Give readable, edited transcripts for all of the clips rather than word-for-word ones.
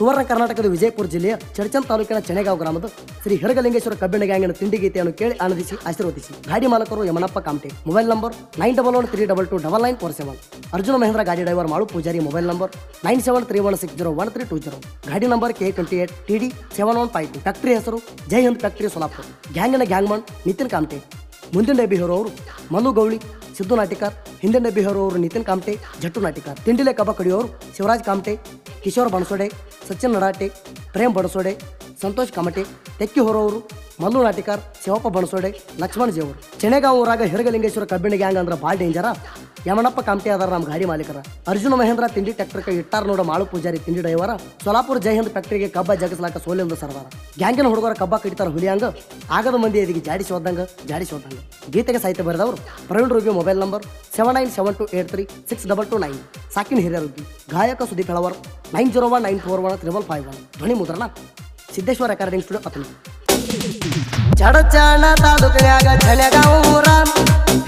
ಸುವರ್ಣ ಕರ್ನಾಟಕದ ವಿಜಯಪುರ ಜಿಲ್ಲೆಯ ಚಡಚನ್ ತಾಲೂಕಿನ ಚಣೆಗಾಂವ್ ಗ್ರಾಮದ ಶ್ರೀ ಹಿರಗಲಿಂಗೇಶ್ವರ ಕಬ್ಬಿಣ ಗ್ಯಾಂಗಿನ ತಿಂಡಿ ಗೀತೆಯನ್ನು ಕೇಳಿ ಆನಂದಿಸಿ ಆಶೀರ್ವದಿಸಿ. ಗಾಡಿ ಮಾಲಕರು ಯಮನಪ್ಪ ಕಾಮಟೆ. Mobile number 9113229947. ಅರ್ಜುನ ಮಹೇಂದ್ರ ಗಾಡಿ driver Malu Pujari. Mobile number 9731601320. ಗಾಡಿ ನಂಬರ್ K28 TD 7152. ಫ್ಯಾಕ್ಟರಿ ಹೆಸರು ಜೈ ಹಿಂದ್ ಫ್ಯಾಕ್ಟರಿ ಸೋಲಾಪುರ. ಗ್ಯಾಂಗಿನ ಗ್ಯಾಂಗ್ಮನ್ ನಿತಿನ್ ಕಾಮಟೆ. ಮುಂದಿನ ಡಬ್ಬಿ ಹೇರೋರು ಮಲ್ಲು ಗೌಳಿ, ಸಿದ್ದು ನಾಟಿಕಾರ್. ಹಿಂದಿನ ಡಬ್ಬಿ ಹೇರೋರು ನಿತಿನ್ ಕಾಮಟೆ, ಜಟ್ಟು ನಾಟಿಕಾರ್. ತಿಂಡಿಲೆ ಕಬ್ಬ ಕಡಿಯೋರು ಶಿವರಾಜ್ ಕಾಮಟೆ, ಕಿಶೋರ್ ಬಣಸೋಡೆ, ಸಚಿನ್ ನಡಾಟೆ, ಪ್ರೇಮ್ ಬಣಸೋಡೆ, ಸಂತೋಷ್ ಕಾಮಟೆ. ತೆಕ್ಕಿ ಹೊರೋರು ಮಲ್ಲು ನಾಟಿಕಾರ್, ಶಿವಪ್ಪ ಬಣಸೋಡೆ, ಲಕ್ಷ್ಮಣ್ ಜೇವರು. ಚಣೆಗಾಂವ್ ಊರಾಗ ಹಿರಗಲಿಂಗೇಶ್ವರ ಕಬ್ಬಿಣ ಗ್ಯಾಂಗ್ ಅಂದ್ರೆ ಭಾಳ ಡೇಂಜರ. ಯಮನಪ್ಪ ಕಾಮಟೆ ಅದಾರ ನಮ್ಮ ಗಾಡಿ ಮಾಲೀಕರ. ಅರ್ಜುನ ಮಹೇಂದ್ರ ತಿಂಡಿ ಟ್ರ್ಯಾಕ್ಟರ್ಗೆ ಇಟ್ಟಾರ ನೋಡ ಮಾಳು ಪೂಜಾರಿ ತಿಂಡಿ ಡ್ರೈವರ. ಸೋಲಾಪುರ ಜೈ ಹಿಂದ್ ಫ್ಯಾಕ್ಟರಿಗೆ ಕಬ್ಬ ಜಗಸ್ಲಾಕ ಸೋಲಿಂದ ಸರ್ದಾರ. ಗ್ಯಾಂಗಿನ ಹುಡುಗರ ಕಬ್ಬ ಕಡಿತಾರ ಹುಲಿಯಂಗ, ಆಗದ ಮಂದಿ ಎದಿಗೆ ಜಾಡಿಸಿ ಹೋದಂಗ. ಗೀತೆಗೆ ಸಾಹಿತ್ಯ ಬರೆದವರು ಪ್ರವೀಣ್ ರೂಬಿ. Mobile number 7972836229. ಸಾಕಿನ ಹಿರಿಯರುಗಿ. ಗಾಯಕ ಸುದೀಪ್ ಹೆಳವರ್ 9019415551. ಧ್ವನಿ ಮುದ್ರಣ ಸಿದ್ದೇಶ್ವರ ರೆಕಾರ್ಡಿಂಗ್ ಸ್ಟುಡಿಯೋ ಅತನಿ. ಚಡಚಣ ತಾಲೂಕಿನ್ಯಾಗ ಚಣೆಗಾಂವ್ ಊರ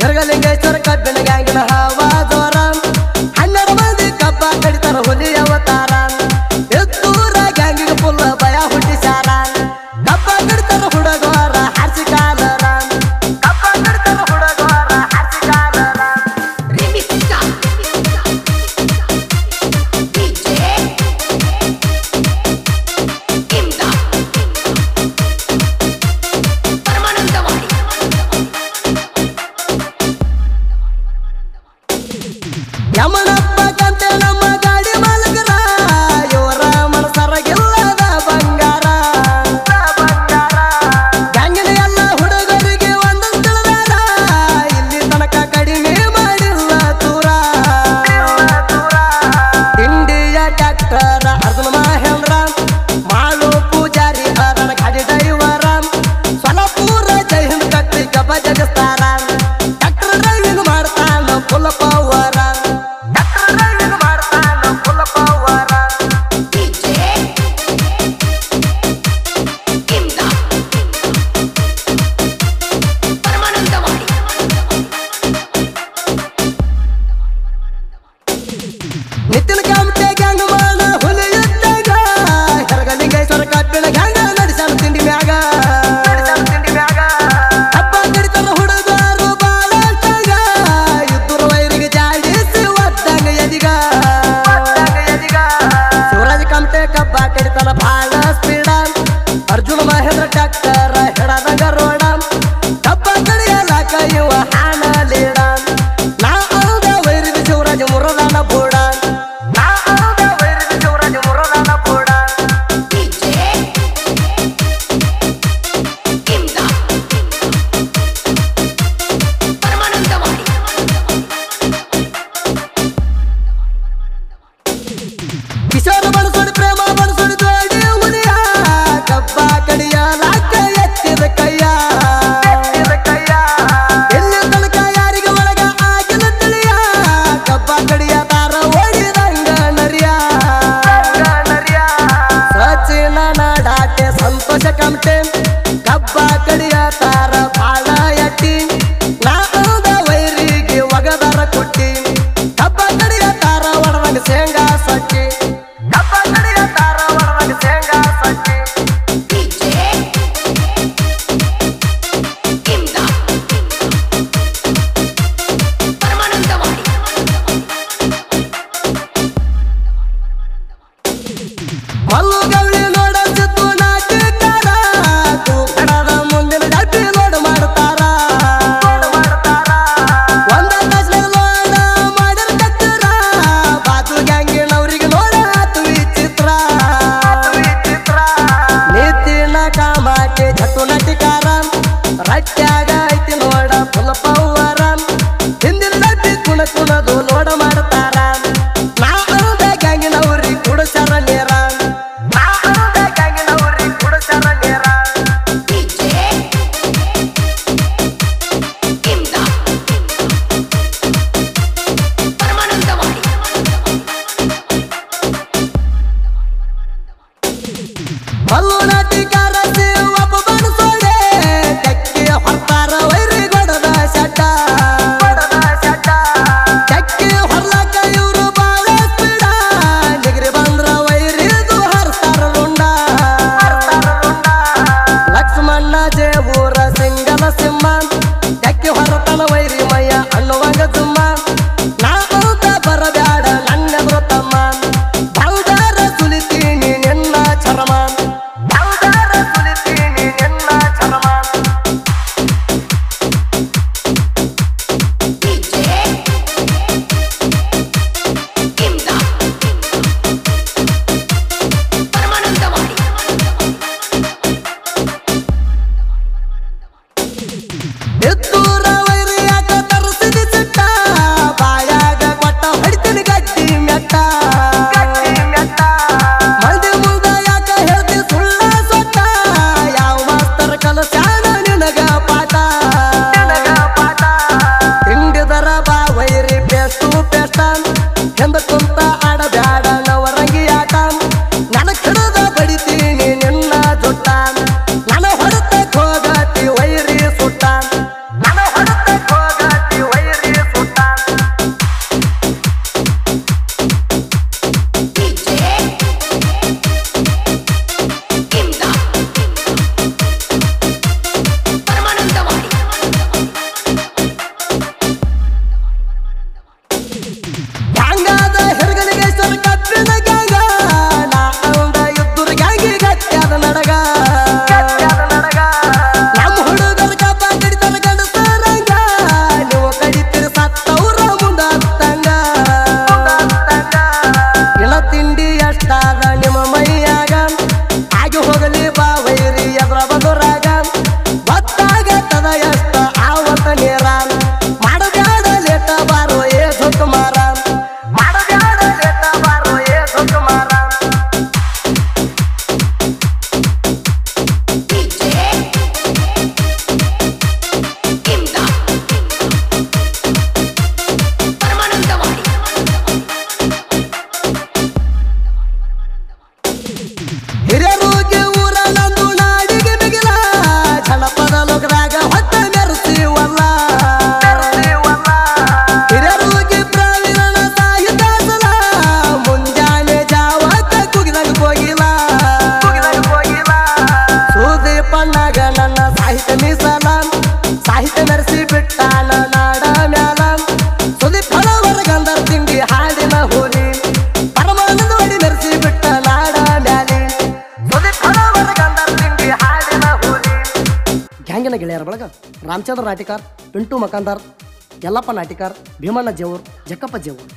ಹಿರಗಲಿಂಗೇಶ್ವರ ಕಬ್ಬಿಣ ಗ್ಯಾಂಗಿನ ಹವಾ ಜೋರ. 12 ಮಂದಿ ಕಬ್ಬ ಕಡಿತಾರ ಹುಲಿ ಅವತಾರ. ಎತ್ತೂರ ಗ್ಯಾಂಗಿಗೆ ಫುಲ್ ಭಯ ಹುಟ್ಟಿಸ್ಯಾರ. ಕಬ್ಬ ಕಡಿತಾರ ಹುಡುಗರ ಹರ್ಸಿ ಕಾಲರ. ಕಬ್ಬ ಕಡಿತಾರ ಹುಡುಗರ ಹರ್ಸಿ ಕಾಲರ. ಯಮನಪ್ಪ ಕಂತೆ ನಮ್ಮ ಗಾಡಿ ಮಾಲಕರ. ಇವರ ಮನಸರಗಿಲ್ಲದ ಬಂಗಾರ. ಗ್ಯಾಂಗಿನ ಎಲ್ಲ ಹುಡುಗರಿಗೆ ಒಂದೊಂದು ತಿಳಿದಾರ. ಇಲ್ಲಿ ತನಕ ಕಡಿಮೆ ಮಾಡಿಲ್ಲ ದೂರ. ತಿಂಡಿಯ ಟ್ರ್ಯಾಕ್ಟರ್ ಅರ್ಜುನ ಮಹೇಂದ್ರ ಮಾಳು ಪೂಜಾರಿ ಅರಣ ಗಾಡಿ ಡ್ರೈವರ. ಸೋಲಾಪುರ ಜೈ ಹಿಂದ್ ಫ್ಯಾಕ್ಟರಿ ಕಬ್ಬ ಜಗಸ್ತಾರ. ಟ್ರ್ಯಾಕ್ಟರ್ ಡ್ರೈವಿಂಗ್ ಮಾಡ್ತಾನ ಫುಲ್ ಪವರ. ನಿತಿನ್ ಕಾಮಟೆ ಗ್ಯಾಂಗ್ ಮಾಡ ಹುಲಿ ಇದ್ದಾಗ. ಹಿರಗಲಿಂಗೇಶ್ವರ ಕಬ್ಬಿಣ ಗ್ಯಾಂಗ್ ನಡೆಸಾನ ತಿಂಡಿ ಮ್ಯಾಗ. ಹಬ್ಬ ಕಡಿತಾರ ಹುಡುಗರು ಬಾಳಷ್ಟಾಗ. ಇಬ್ಬರು ವೈರಿಗೆ ಜಾಡಿಸಿ ಒದ್ದಂಗ ಎದಿಗ. ಶಿವರಾಜ್ ಕಾಮಟೆ ಕಬ್ಬ ಕಡಿತಾನ ಭಾಳ ಸ್ಪೀಡ. ಅರ್ಜುನ ಮಹೇಂದ್ರ ಟ್ರ್ಯಾಕ್ಟರ್ ಹಿಡದಂಗ ರೋಡ. ಕಬ್ಬ ಕಡಿಯಲಾಕ ಇವ ಹಾನ ಲೀಡ. ನಾ ಆದ ವೈರಿದ ಶಿವರಾಜ್ ಮುರದಾನ ಬೋಡ. ಕಿಶೋರ್ ಬಣಸೋಡಿ, ಪ್ರೇಮ ಬಣಸೋಡಿ ಜೋಡಿ ಹುಲಿಯ. ಕಬ್ಬ ಕಡಿಯಲಾಕ ಎತ್ತಿದ ಕೈಯ. ಎಲ್ಲಿ ತನಕ ಯಾರಿಗೆ ಒಳಗ ಆಗಿಲ್ಲ ತಿಳಿಯ. ಕಬ್ಬ ಕಡಿಯತಾರ ಓಡಿದಂಗ ನರಿಯ. ಸಚಿನ ನಾಡಾಟೆ ಸಂತೋಷ ಕಾಮಟೆ ಕಬ್ಬ ಕಡಿಯತಾರ ಬಾಳ ಎಟ್ಟಿ. ನಾದ ವೈರಿಗೆ ಒಗದಾರ ಕೊಟ್ಟಿ. ಕಬ್ಬ ಕಡಿಯತಾರ ಒಡದಂಗ ಶೇಂಗಾ ಸೊಟ್ಟಿ. ಕಬ್ಬ ಕಡಿಯತಾರ ಒಡದಂಗ ಶೇಂಗಾ ಸೊಟ್ಟಿ. ಮಲ್ಲು ಗೌಳಿ ನೋಡ ಸಿದ್ದು ನಾಟಿಕಾರ. ತೂಕಡದ ಮುಂದಿನ ಡಬ್ಬಿ ಲೋಡ್ ಮಾಡ್ತಾರ. ಒಂದ ತಾಸ್ನಾಗ ಲೋಡ ಮಾಡಿರ ಕತ್ತಿರ. ಬಾಜು ಗ್ಯಾಂಗಿನವ್ರಿಗೆ ನೋಡ ಆತು ವಿಚಿತ್ರ. ನಿತಿನ ಕಾಮಟೆ ಜಟ್ಟು ನಾಟಿಕಾರ. ರಟ್ಟ್ಯಾಗ ಐತಿ ನೋಡ ಫುಲ್ ಪವರ. ಹಿಂದಿನ ಡಬ್ಬಿ ಕುಣದು ಲೋಡ ಮಾಡ್ತಾರ. ನಾ ಗ್ಯಾಂಗಿನವ್ರಿಗೆ ಕುಡಿಸ್ಯಾರ ನೀರ. ರಾಮಚಂದ್ರ ನಾಟಿಕಾರ್, ಪಿಂಟು ಮಕಾಂದಾರ್, ಯಲ್ಲಪ್ಪ ನಾಟಿಕಾರ್, ಭೀಮಣ್ಣ ಜೇವೂರ್, ಜಕ್ಕಪ್ಪ ಜೇವೂರ್.